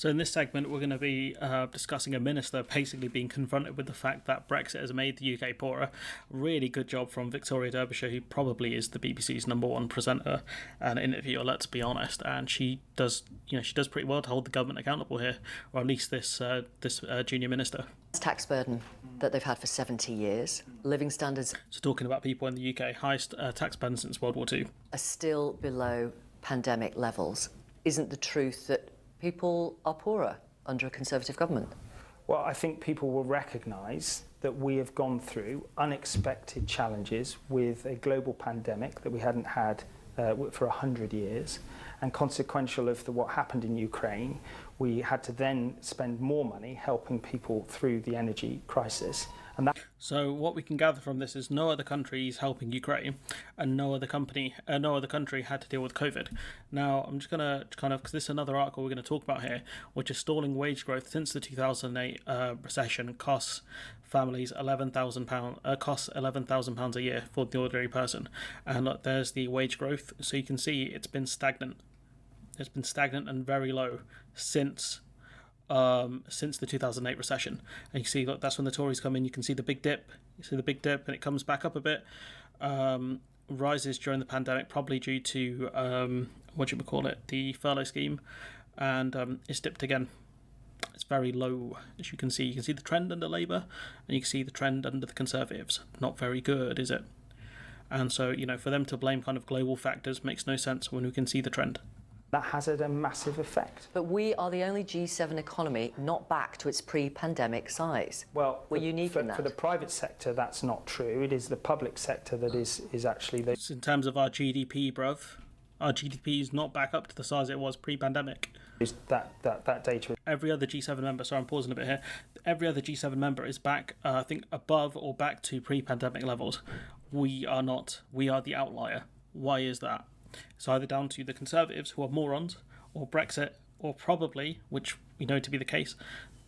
So in this segment, we're going to be discussing a minister basically being confronted with the fact that Brexit has made the UK poorer. Really good job from Victoria Derbyshire, who probably is the BBC's number one presenter and interviewer. Let's be honest, and she does pretty well to hold the government accountable here, or at least this junior minister. Tax burden that they've had for 70 years. Living standards. So talking about people in the UK, highest tax burden since World War II. Are still below pandemic levels. Isn't the truth that people are poorer under a Conservative government? Well, I think people will recognise that we have gone through unexpected challenges with a global pandemic that we hadn't had for 100 years, and consequential of what happened in Ukraine, we had to then spend more money helping people through the energy crisis. So what we can gather from this is no other country is helping Ukraine, and no other country had to deal with COVID. Now, I'm just going to because this is another article we're going to talk about here, which is stalling wage growth since the 2008 recession costs families £11,000 a year for the ordinary person. And look, there's the wage growth. So you can see it's been stagnant. It's been stagnant and very low since the 2008 recession. And you see, look, that's when the Tories come in. You can see the big dip. You see the big dip, and it comes back up a bit. Rises during the pandemic, probably due to the furlough scheme, and it's dipped again. It's very low, as you can see. You can see the trend under Labour, and you can see the trend under the Conservatives. Not very good, is it? And so, for them to blame kind of global factors makes no sense when we can see the trend. That has had a massive effect. But we are the only G7 economy not back to its pre-pandemic size. Well, we're unique in that. For the private sector, that's not true. It is the public sector that is actually the... In terms of our GDP, bruv, our GDP is not back up to the size it was pre-pandemic. That data. Every other G7 member, sorry, I'm pausing a bit here. Every other G7 member is back, I think, above or back to pre-pandemic levels. We are not. We are the outlier. Why is that? It's either down to the Conservatives, who are morons, or Brexit, or probably, which we know to be the case,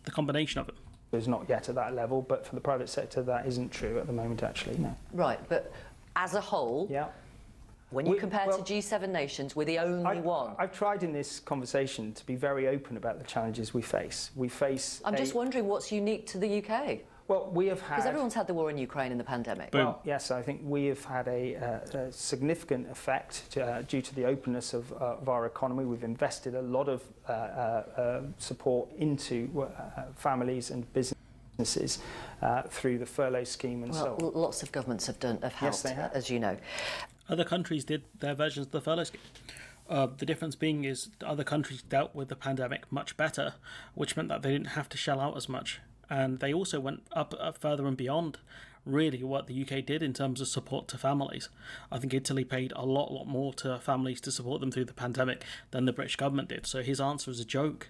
the combination of them. It's not yet at that level, but for the private sector, that isn't true at the moment, actually, no. Right, but as a whole, yeah. When you compare to G7 nations, we're the only one. I've tried in this conversation to be very open about the challenges we face. I'm just wondering what's unique to the UK. Well, we have had... Because everyone's had the war in Ukraine and the pandemic. Well, yes, I think we have had a significant effect due to the openness of our economy. We've invested a lot of support into families and businesses through the furlough scheme and so on. Lots of governments have helped, yes, they have. as you know. Other countries did their versions of the furlough scheme. The difference being is other countries dealt with the pandemic much better, which meant that they didn't have to shell out as much. And they also went up further and beyond, really, what the UK did in terms of support to families. I think Italy paid a lot more to families to support them through the pandemic than the British government did. So his answer is a joke.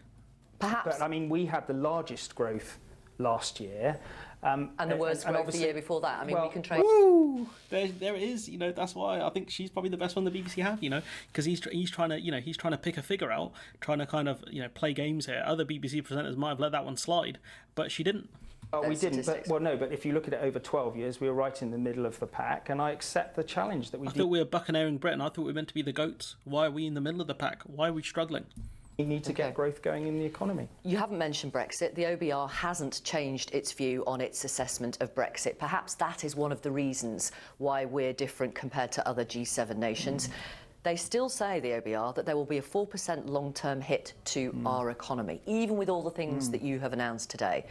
Perhaps. But, I mean, we had the largest growth last year. And the worst growth the year before that. I mean, we can trade. Woo! There it is. That's why I think she's probably the best one the BBC have. Because he's trying to pick a figure out, trying to kind of play games here. Other BBC presenters might have let that one slide, but she didn't. Oh, we didn't. But if you look at it over 12 years, we were right in the middle of the pack, and I accept the challenge that we. I thought we were buccaneering Britain. I thought we were meant to be the goats. Why are we in the middle of the pack? Why are we struggling? We need to get growth going in the economy. You haven't mentioned Brexit. The OBR hasn't changed its view on its assessment of Brexit. Perhaps that is one of the reasons why we're different compared to other G7 nations. They still say, the OBR, that there will be a 4% long-term hit to our economy, even with all the things that you have announced today.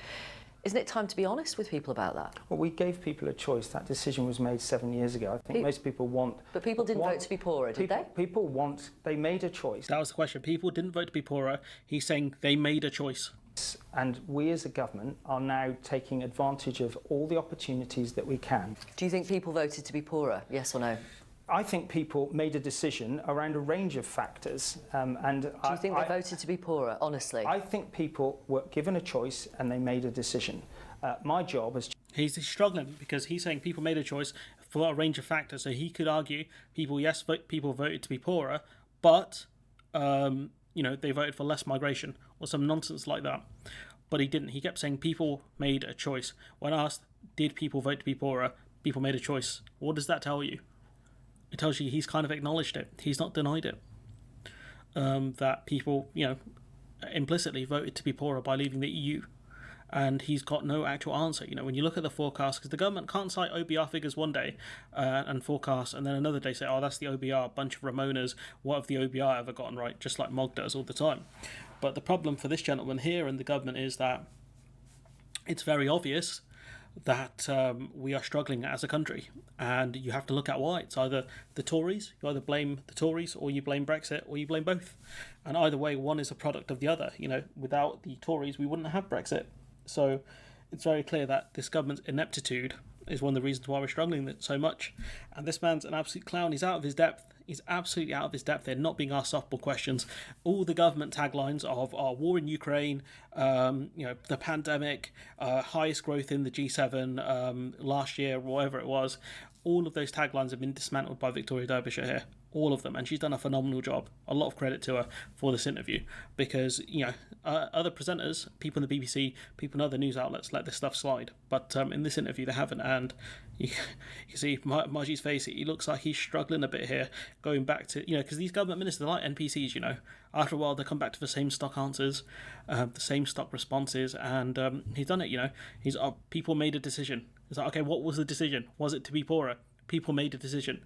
Isn't it time to be honest with people about that? Well, we gave people a choice. That decision was made 7 years ago. I think most people want... But people didn't vote to be poorer, did they? People want... They made a choice. That was the question. People didn't vote to be poorer. He's saying they made a choice. And we as a government are now taking advantage of all the opportunities that we can. Do you think people voted to be poorer, yes or no? I think people made a decision around a range of factors. Do you think they voted to be poorer, honestly? I think people were given a choice and they made a decision. My job as... He's struggling because he's saying people made a choice for a range of factors. So he could argue people voted to be poorer, but they voted for less migration or some nonsense like that. But he didn't. He kept saying people made a choice. When asked, did people vote to be poorer, people made a choice. What does that tell you? It tells you he's kind of acknowledged it. He's not denied it. That people, implicitly voted to be poorer by leaving the EU. And he's got no actual answer. When you look at the forecast, because the government can't cite OBR figures one day and forecast, and then another day say, oh, that's the OBR, bunch of Ramonas, what have the OBR ever gotten right, just like Mog does all the time. But the problem for this gentleman here and the government is that it's very obvious that we are struggling as a country, and you have to look at why. It's either the Tories, you either blame the Tories, or you blame Brexit, or you blame both. And either way, one is a product of the other. Without the Tories, we wouldn't have Brexit. So it's very clear that this government's ineptitude is one of the reasons why we're struggling so much. And this man's an absolute clown. He's out of his depth. He's absolutely out of his depth. They're not being asked softball questions. All the government taglines of war in Ukraine, the pandemic, highest growth in the G7 last year, whatever it was, all of those taglines have been dismantled by Victoria Derbyshire here. All of them. And she's done a phenomenal job. A lot of credit to her for this interview, because other presenters, people in the BBC, people in other news outlets let this stuff slide, but in this interview they haven't. And you see Margie's face, he looks like he's struggling a bit here, going back to because these government ministers are like NPCs. After a while they come back to the same stock answers, the same stock responses, and he's done it. He's people made a decision. It's like, okay, what was the decision? Was it to be poorer? People made a decision.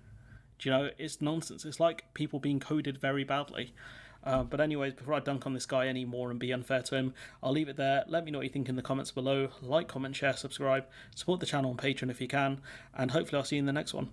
It's nonsense. It's like people being coded very badly. But anyways, before I dunk on this guy anymore and be unfair to him, I'll leave it there. Let me know what you think in the comments below. Like, comment, share, subscribe. Support the channel on Patreon if you can. And hopefully I'll see you in the next one.